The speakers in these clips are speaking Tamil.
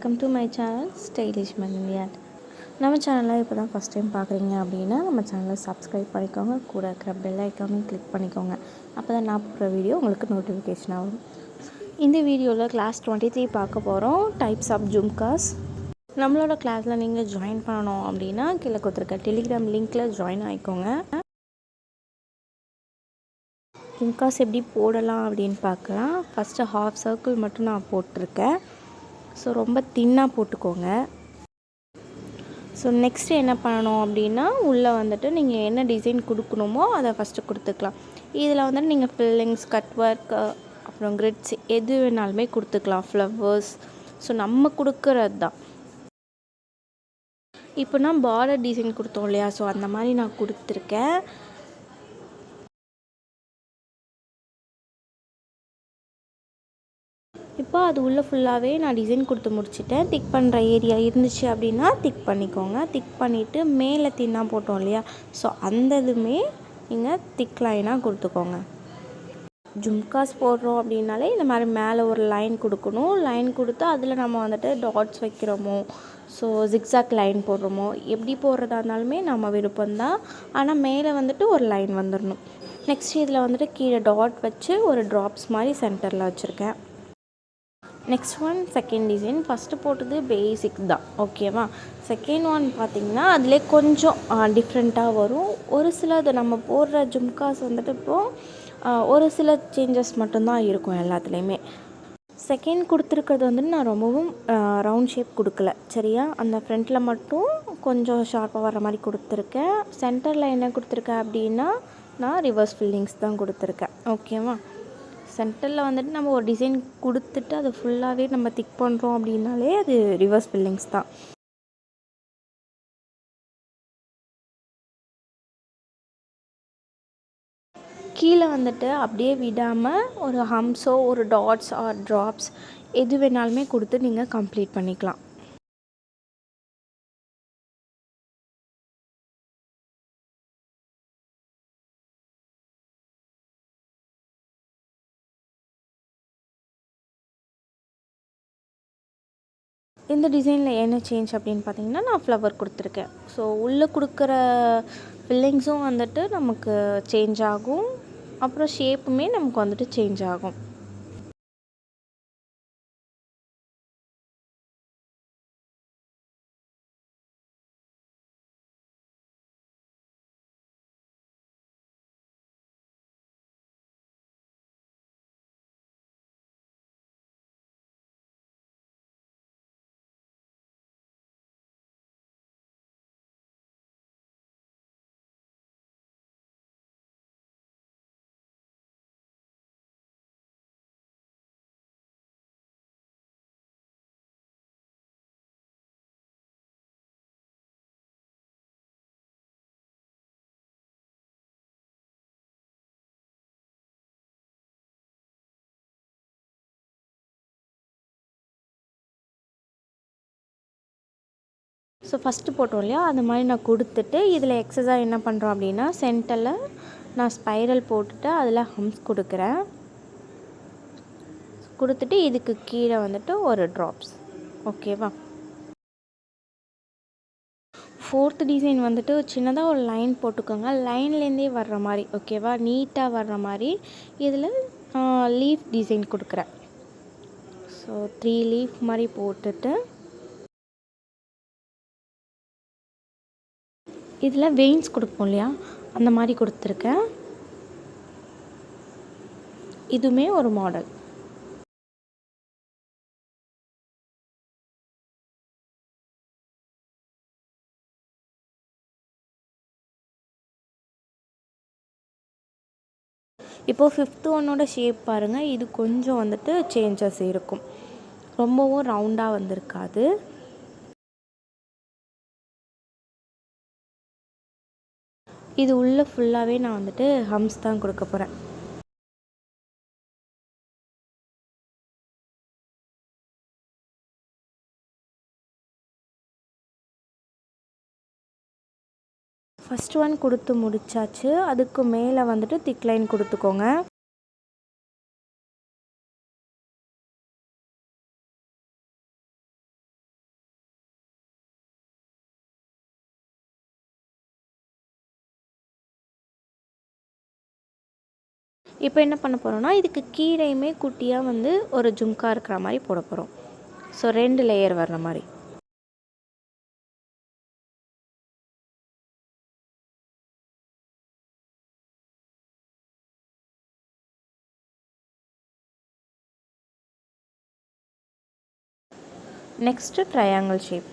Welcome to my channel stylish மெலினியாட். நம்ம சேனலில் இப்போ தான் ஃபஸ்ட் டைம் பார்க்குறீங்க அப்படின்னா நம்ம சேனலை சப்ஸ்கிரைப் பண்ணிக்கோங்க. கூட இருக்கிற பெல் ஐக்கானையும் கிளிக் பண்ணிக்கோங்க. அப்போ தான் நான் போடுற வீடியோ உங்களுக்கு நோட்டிஃபிகேஷனாக வரும். இந்த வீடியோவில் கிளாஸ் 23 பார்க்க போகிறோம். Types of jhumkas. நம்மளோட கிளாஸில் நீங்கள் ஜாயின் பண்ணணும் அப்படின்னா கீழே கொடுத்துருக்க டெலிகிராம் லிங்க்கில் ஜாயின் ஆகிக்கோங்க. ஜும்காஸ் எப்படி போடலாம் அப்படின்னு பார்க்கலாம். ஃபஸ்ட்டு ஹாஃப் சர்க்கிள் மட்டும் நான் போட்டிருக்கேன். ஸோ ரொம்ப தின்னாக போட்டுக்கோங்க. ஸோ நெக்ஸ்ட்டு என்ன பண்ணணும் அப்படின்னா உள்ளே வந்துட்டு நீங்கள் என்ன டிசைன் கொடுக்கணுமோ அதை ஃபஸ்ட்டு கொடுத்துக்கலாம். இதில் வந்துட்டு நீங்கள் ஃபில்லிங்ஸ், கட் ஒர்க், அப்புறம் கிரிட்ஸ் எது வேணாலுமே கொடுத்துக்கலாம். ஃப்ளவர்ஸ் ஸோ நம்ம கொடுக்குறது தான். இப்போ நான் பார்டர் டிசைன் கொடுத்தோம் இல்லையா, ஸோ அந்த மாதிரி நான் கொடுத்துருக்கேன். இப்போ அது உள்ளே ஃபுல்லாகவே நான் டிசைன் கொடுத்து முடிச்சிட்டேன். திக் பண்ணுற ஏரியா இருந்துச்சு அப்படின்னா திக் பண்ணிக்கோங்க. திக் பண்ணிவிட்டு மேலே தின்னா போட்டோம் இல்லையா, ஸோ அந்த இதுவுமே நீங்கள் திக் லைனாக கொடுத்துக்கோங்க. ஜும்காஸ் போடுறோம் அப்படின்னாலே இந்த மாதிரி மேலே ஒரு லைன் கொடுக்கணும். லைன் கொடுத்து அதில் நம்ம வந்துட்டு டாட்ஸ் வைக்கிறோமோ, ஸோ ஜிக்ஸாக் லைன் போடுறோமோ, எப்படி போடுறதா இருந்தாலுமே நம்ம விருப்பம்தான். ஆனால் மேலே வந்துட்டு ஒரு லைன் வந்துடணும். நெக்ஸ்ட் இதில் வந்துட்டு கீழே டாட் வச்சு ஒரு ட்ராப்ஸ் மாதிரி சென்டரில் வச்சுருக்கேன். Next one second design. First போட்டது பேசிக் தான், ஓகேவா. செகண்ட் ஒன் பார்த்திங்கன்னா அதிலே கொஞ்சம் டிஃப்ரெண்ட்டாக வரும். ஒரு சிலது நம்ம போடுற ஜும்காஸ் வந்துட்டு இப்போது ஒரு சில சேஞ்சஸ் மட்டும்தான் இருக்கும் எல்லாத்துலேயுமே. செகண்ட் கொடுத்துருக்கிறது வந்துட்டு நான் ரொம்பவும் ரவுண்ட் ஷேப் கொடுக்கல, சரியா. அந்த ஃப்ரண்ட்டில் மட்டும் கொஞ்சம் ஷார்ப்பாக வர மாதிரி கொடுத்துருக்கேன். சென்டரில் என்ன கொடுத்துருக்கேன் அப்படின்னா நான் ரிவர்ஸ் ஃபில்லிங்ஸ் தான் கொடுத்துருக்கேன், ஓகேவா. சென்டரில் வந்துட்டு நம்ம ஒரு டிசைன் கொடுத்துட்டு அதை ஃபுல்லாகவே நம்ம திக் பண்ணுறோம் அப்படின்னாலே அது ரிவர்ஸ் ஃபில்லிங்ஸ் தான். கீழே வந்துட்டு அப்படியே விடாமல் ஒரு ஹம்ஸோ ஒரு டாட்ஸ் ஆர் ட்ராப்ஸ் எது வேணாலுமே கொடுத்து நீங்கள் கம்ப்ளீட் பண்ணிக்கலாம். இந்த டிசைனில் என்ன சேஞ்ச் அப்படின்னு பார்த்தீங்கன்னா நான் ஃப்ளவர் கொடுத்துருக்கேன். ஸோ உள்ளே கொடுக்குற ஃபில்லிங்ஸும் வந்துட்டு நமக்கு சேஞ்ச் ஆகும், அப்புறம் ஷேப்புமே நமக்கு வந்துட்டு சேஞ்ச் ஆகும். ஸோ ஃபஸ்ட்டு போட்டோம் இல்லையா, அது மாதிரி நான் கொடுத்துட்டு இதில் எக்ஸஸாக என்ன பண்ணுறோம் அப்படின்னா சென்டரில் நான் ஸ்பைரல் போட்டுட்டு அதில் ஹம்ஸ் கொடுக்குறேன். கொடுத்துட்டு இதுக்கு கீழே வந்துட்டு ஒரு ட்ராப்ஸ், ஓகேவா. ஃபோர்த் டிசைன் வந்துட்டு சின்னதாக ஒரு லைன் போட்டுக்கோங்க. லைன்லேருந்தே வர்ற மாதிரி, ஓகேவா, நீட்டாக வர்ற மாதிரி. இதில் லீஃப் டிசைன் கொடுக்குறேன். ஸோ 3 லீஃப் மாதிரி போட்டுட்டு இதில் வெயின்ஸ் கொடுப்போம் இல்லையா, அந்த மாதிரி கொடுத்துருக்கேன். இதுவுமே ஒரு மாடல். இப்போது ஃபிஃப்த்து ஒன்னோட ஷேப் பாருங்கள். இது கொஞ்சம் வந்துட்டு சேஞ்சஸ் இருக்கும், ரொம்பவும் ரவுண்டாக வந்திருக்காது. இது உள்ளே ஃபுல்லாகவே நான் வந்துட்டு ஹம்ஸ் தான் கொடுக்க போகிறேன். ஃபஸ்ட் ஒன் கொடுத்து முடிச்சாச்சு. அதுக்கு மேலே வந்துட்டு திக் லைன் கொடுத்துக்கோங்க. இப்போ என்ன பண்ண போகிறோம்னா, இதுக்கு கீழேயுமே குட்டியாக வந்து ஒரு ஜும்கா இருக்கிற மாதிரி போட போகிறோம். ஸோ 2 லேயர் வர்ற மாதிரி. Next triangle shape.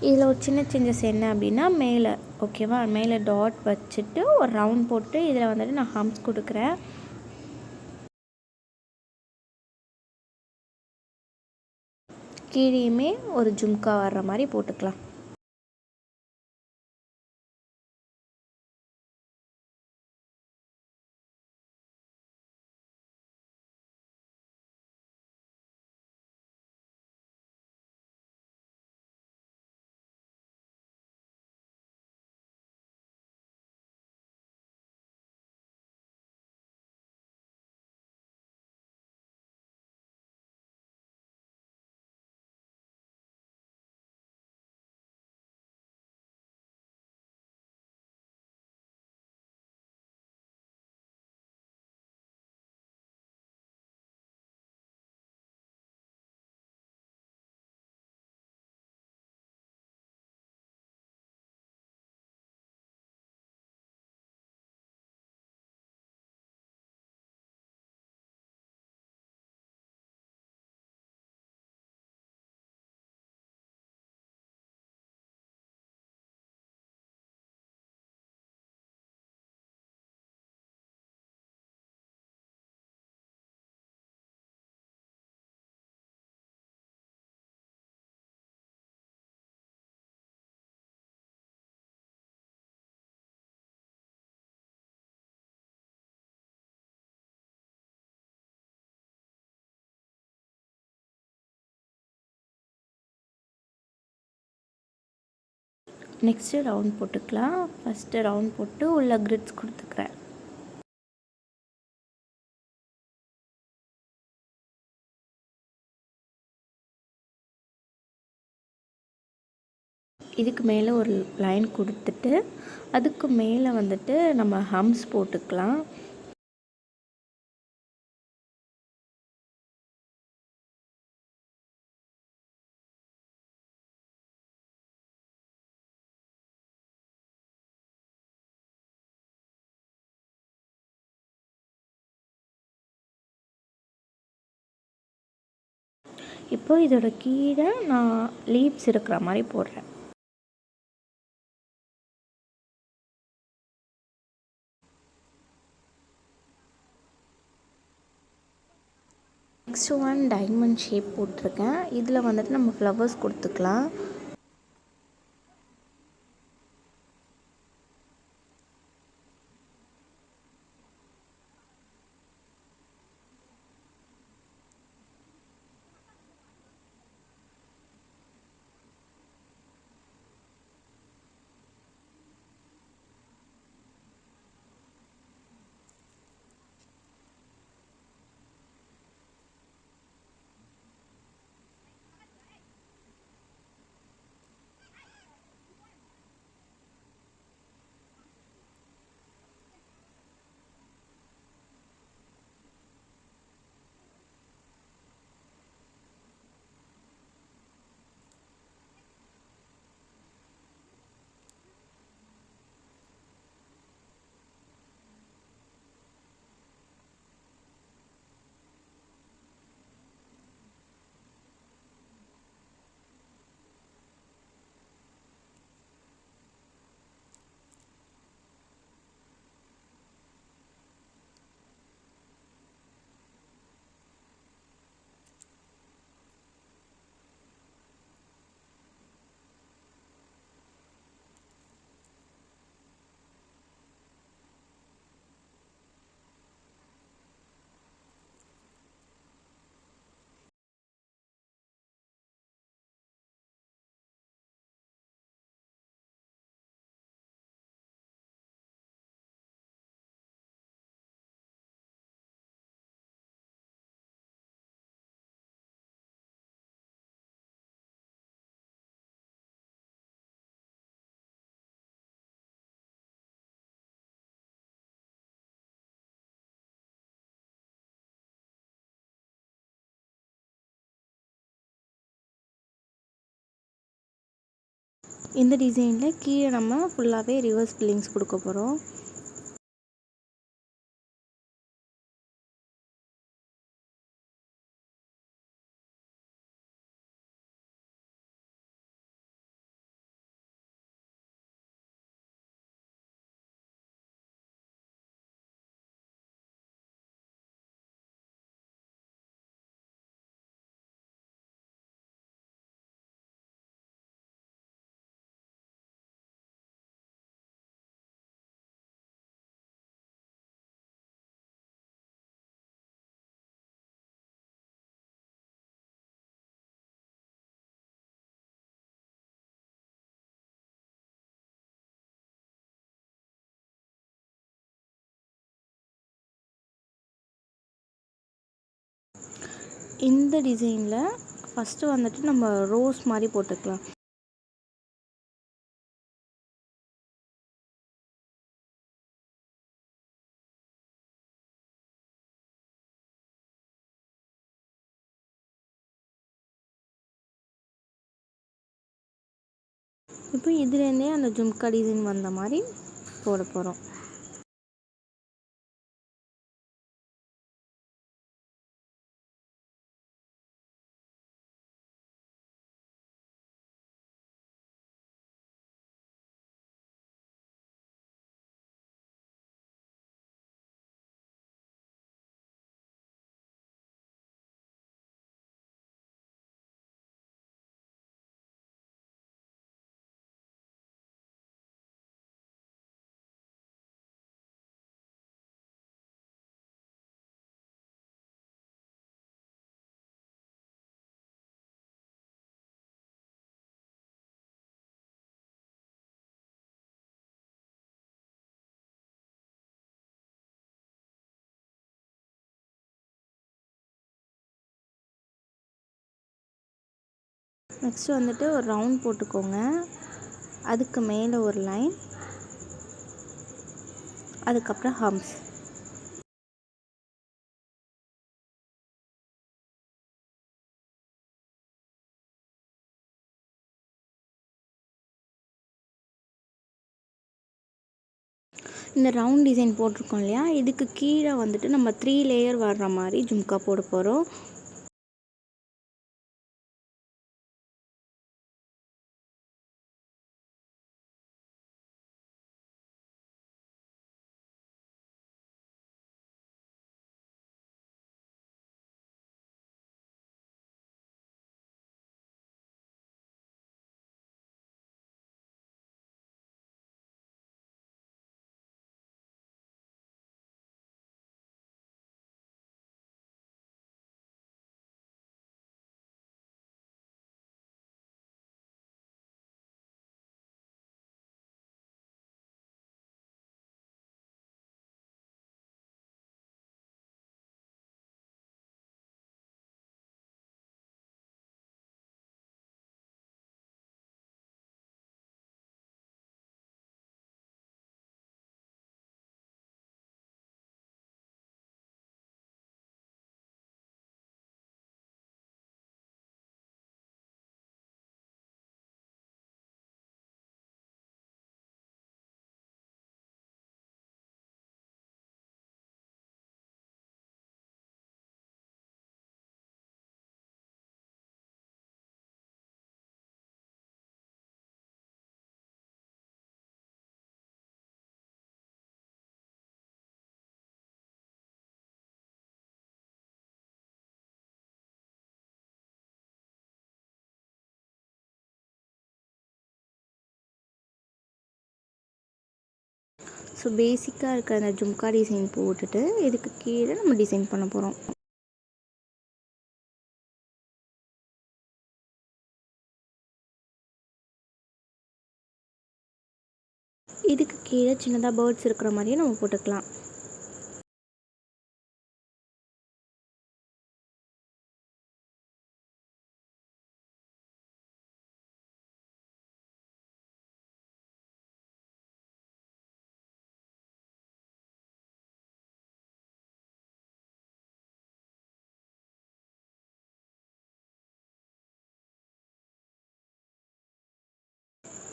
இதில் ஒரு சின்ன சேஞ்சஸ் என்ன அப்படின்னா, மேலே ஓகேவா, மேலே டாட் வச்சுட்டு ஒரு ரவுண்ட் போட்டு இதில் வந்துட்டு நான் ஹம்ஸ் கொடுக்குறேன். கீழேயுமே ஒரு ஜும்கா வர்ற மாதிரி போட்டுக்கலாம். நெக்ஸ்ட்டு ரவுண்ட் போட்டுக்கலாம். ஃபஸ்ட்டு ரவுண்ட் போட்டு உள்ள கிரிட்ஸ் கொடுத்துக்கிறேன். இதுக்கு மேலே ஒரு லைன் கொடுத்துட்டு அதுக்கு மேலே வந்துட்டு நம்ம ஹம்ஸ் போட்டுக்கலாம். இப்போ இதோட கீழே நான் லீவ்ஸ் இருக்கிற மாதிரி போடுறேன். நெக்ஸ்ட் ஒன் டைமண்ட் ஷேப் போட்டிருக்கேன். இதில் வந்துட்டு நம்ம ஃப்ளவர்ஸ் கொடுத்துக்கலாம். இந்த டிசைனில் கீழே நம்ம ஃபுல்லாகவே ரிவர்ஸ் ஃபில்லிங்ஸ் கொடுக்க போகிறோம். இந்த டிசைனில் ஃபஸ்ட்டு வந்துட்டு நம்ம ரோஸ் மாதிரி போட்டுக்கலாம். இப்போ இதுலேருந்தே அந்த ஜும்கா டிசைன் வந்த மாதிரி போட போகிறோம். நெக்ஸ்ட்டு வந்துட்டு ஒரு ரவுண்ட் போட்டுக்கோங்க. அதுக்கு மேலே ஒரு லைன், அதுக்கப்புறம் ஹம்ஸ். இந்த ரவுண்ட் டிசைன் போட்டிருக்கோம் இல்லையா, இதுக்கு கீழே வந்துட்டு நம்ம 3 லேயர் வர்ற மாதிரி ஜும்கா போட போகிறோம். ஸோ பேசிக்காக இருக்கிற அந்த ஜும்கா டிசைன் போட்டுட்டு இதுக்கு கீழே நம்ம டிசைன் பண்ண போகிறோம். இதுக்கு கீழே சின்னதாக பேர்ட்ஸ் இருக்கிற மாதிரியே நம்ம போட்டுக்கலாம்.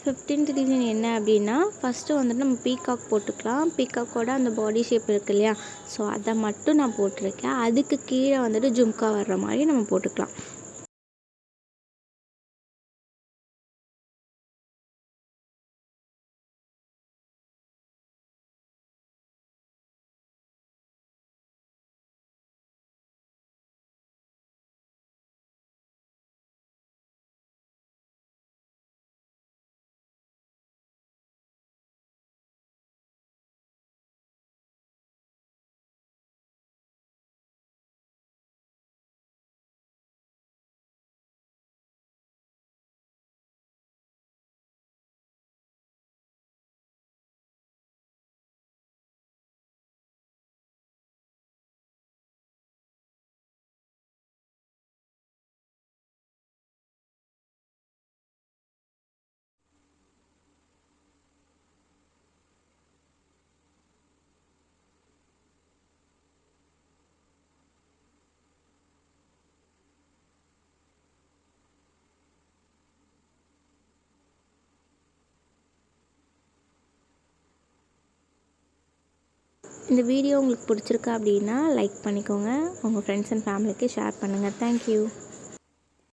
15th டிசைன் என்ன அப்படின்னா, ஃபஸ்ட்டு வந்துட்டு நம்ம பீகாக் போட்டுக்கலாம். பீகாக்கோட அந்த பாடி ஷேப் இருக்கு இல்லையா, ஸோ அதை மட்டும் நான் போட்டிருக்கேன். அதுக்கு கீழே வந்துட்டு ஜும்கா வர்ற மாதிரி நம்ம போட்டுக்கலாம். இந்த வீடியோ உங்களுக்கு பிடிச்சிருக்கா அப்படின்னா லைக் பண்ணிக்கோங்க. உங்கள் ஃப்ரெண்ட்ஸ் அண்ட் ஃபேமிலிக்கு ஷேர் பண்ணுங்கள். தேங்க்யூ.